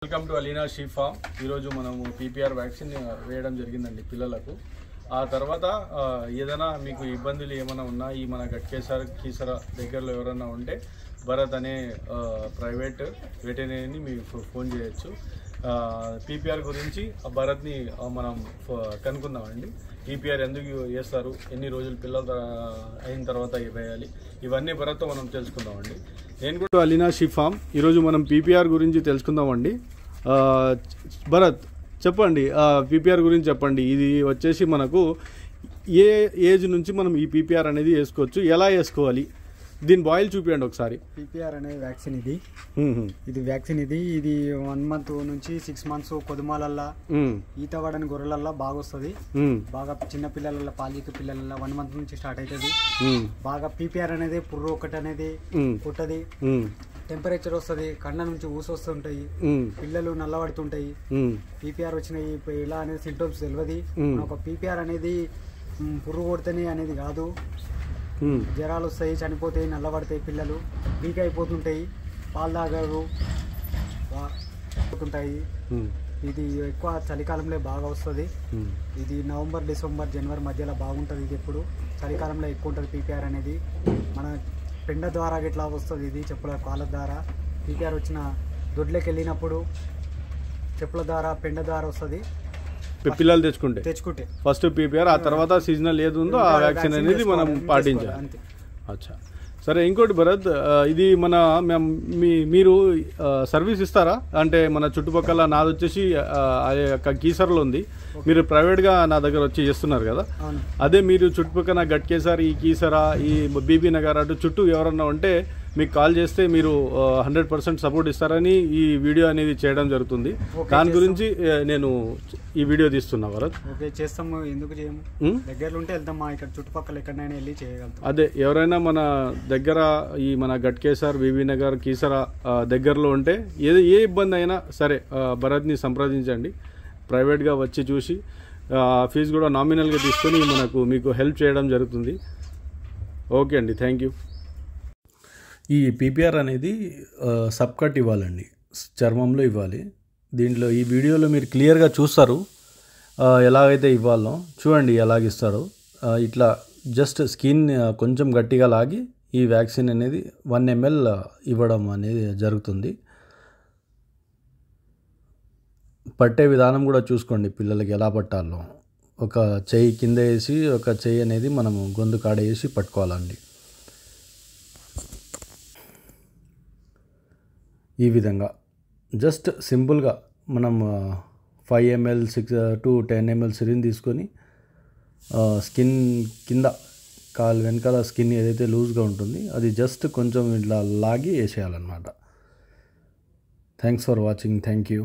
Welcome to Aleena షీ farm. ఈరోజు మనము పీపీఆర్ వ్యాక్సిన్ వేయడం జరిగిందండి పిల్లలకు. ఆ తర్వాత ఏదైనా మీకు ఇబ్బందులు ఏమైనా ఉన్నా ఈ మన గట్కేసర్ కీసర దగ్గరలో ఎవరైనా ఉంటే భరత్ అనే ప్రైవేట్ వెటర్నరీని మీకు ఫోన్ చేయొచ్చు. పీపీఆర్ గురించి భరత్ని మనం కనుక్కుందామండి. పీపీఆర్ ఎందుకు చేస్తారు, ఎన్ని రోజులు పిల్లలు అయిన తర్వాత వేయాలి, ఇవన్నీ భరత్తో మనం తెలుసుకుందామండి. నేను కూడా అలీనా షీ ఫామ్. ఈరోజు మనం పీపీఆర్ గురించి తెలుసుకుందామండి. భరత్ చెప్పండి, పీపీఆర్ గురించి చెప్పండి. ఇది వచ్చేసి మనకు ఏ ఏజ్ నుంచి మనం ఈ పీపీఆర్ అనేది వేసుకోవచ్చు, ఎలా వేసుకోవాలి, దీని బాయిల్ చూపించండి ఒకసారి. పీపీఆర్ అనే వ్యాక్సిన్ ఇది వ్యాక్సిన్ ఇది 1 month నుంచి 6 months కొదుమాలల్లా ఈత పడని గొర్రెలల్లా బాగా వస్తుంది. బాగా చిన్న పిల్లల పాలిక పిల్లల 1 month నుంచి స్టార్ట్ అవుతుంది. బాగా పీపీఆర్ అనేది పుర్రు ఒకటి అనేది పుట్టది, టెంపరేచర్ వస్తుంది, కండ్ల నుంచి ఊసొస్తుంటాయి, పిల్లలు నల్లబడుతుంటాయి. పీపీఆర్ వచ్చినాయి ఇలా అనేది సింటమ్స్ తెలియదు. ఒక పీపీఆర్ అనేది పుర్రు కొడితేనే అనేది కాదు, జ్వరాలు వస్తాయి, చనిపోతాయి, నల్లబడతాయి, పిల్లలు వీక్ అయిపోతుంటాయి, పాలు తాగరు పోతుంటాయి. ఇది ఎక్కువ చలికాలంలో బాగా వస్తుంది. ఇది నవంబర్, డిసెంబర్, జనవరి మధ్యలో బాగుంటుంది. ఇది ఎప్పుడు చలికాలంలో ఎక్కువ ఉంటుంది పీపీఆర్ అనేది. మన పెండ ద్వారా ఇట్లా వస్తుంది. ఇది చెప్పుల కాళ్ళ ద్వారా పీపీఆర్ వచ్చిన దొడ్లోకి వెళ్ళినప్పుడు చెప్పుల ద్వారా పెండ ద్వారా వస్తుంది. పిల్లలు తెచ్చుకుంటే ఫస్ట్ పీపీఆర్, ఆ తర్వాత సీజనల్ ఏది ఉందో ఆ వ్యాక్సిన్ అనేది మనం పాటించాలి. అచ్చా, సరే. ఇంకోటి భరత్, ఇది మీరు సర్వీస్ ఇస్తారా? అంటే మన చుట్టుపక్కల నాది వచ్చేసి కీసర్లో ఉంది, మీరు ప్రైవేట్గా నా దగ్గర వచ్చి చేస్తున్నారు కదా. అదే మీరు చుట్టుపక్కల గట్కేసర్, ఈ కీసరా, ఈ బీబీ నగర్ అటు చుట్టూ ఎవరన్నా ఉంటే మీకు కాల్ చేస్తే మీరు 100% సపోర్ట్ ఇస్తారని ఈ వీడియో అనేది చేయడం జరుగుతుంది. దాని గురించి నేను ఈ వీడియో తీస్తున్నా భరత్. ఓకే, చేస్తాము. ఎందుకు చేయము? దగ్గరలో ఉంటే వెళ్తామా, ఇక్కడ చుట్టుపక్కల ఎక్కడైనా వెళ్ళి చేయగలుగుతాం. అదే ఎవరైనా మన దగ్గర ఈ మన గట్కేసర్, బీబీ నగర్, కీసరా దగ్గరలో ఉంటే ఏ ఇబ్బంది అయినా సరే భరత్ని సంప్రదించండి. ప్రైవేట్గా వచ్చి చూసి ఫీజు కూడా నామినల్గా తీసుకొని మీకు హెల్ప్ చేయడం జరుగుతుంది. ఓకే అండి, థ్యాంక్ యూ. ఈ పీపీఆర్ అనేది సబ్ కట్ ఇవ్వాలండి, చర్మంలో ఇవ్వాలి. దీంట్లో ఈ వీడియోలో మీరు క్లియర్గా చూస్తారు ఎలాగైతే ఇవ్వాలో. చూడండి ఎలాగిస్తారో. ఇట్లా జస్ట్ స్కిన్ కొంచెం గట్టిగా లాగి ఈ వ్యాక్సిన్ అనేది 1 ml ఇవ్వడం అనేది జరుగుతుంది. పట్టే విధానం కూడా చూసుకోండి, పిల్లలకి ఎలా పట్టాలో. ఒక చెయ్యి కింద వేసి ఒక చెయ్యి అనేది మనము గొంతు కాడ వేసి పట్టుకోవాలండి. ఈ విధంగా జస్ట్ సింపుల్గా మనం 5 ml 6 to 10 ml సిరిన్ తీసుకొని స్కిన్ కింద కాలు వెనకాల స్కిన్ ఏదైతే లూజ్గా ఉంటుంది అది జస్ట్ కొంచెం ఇట్లా లాగి వేసేయాలన్నమాట. Thanks for watching. Thank you.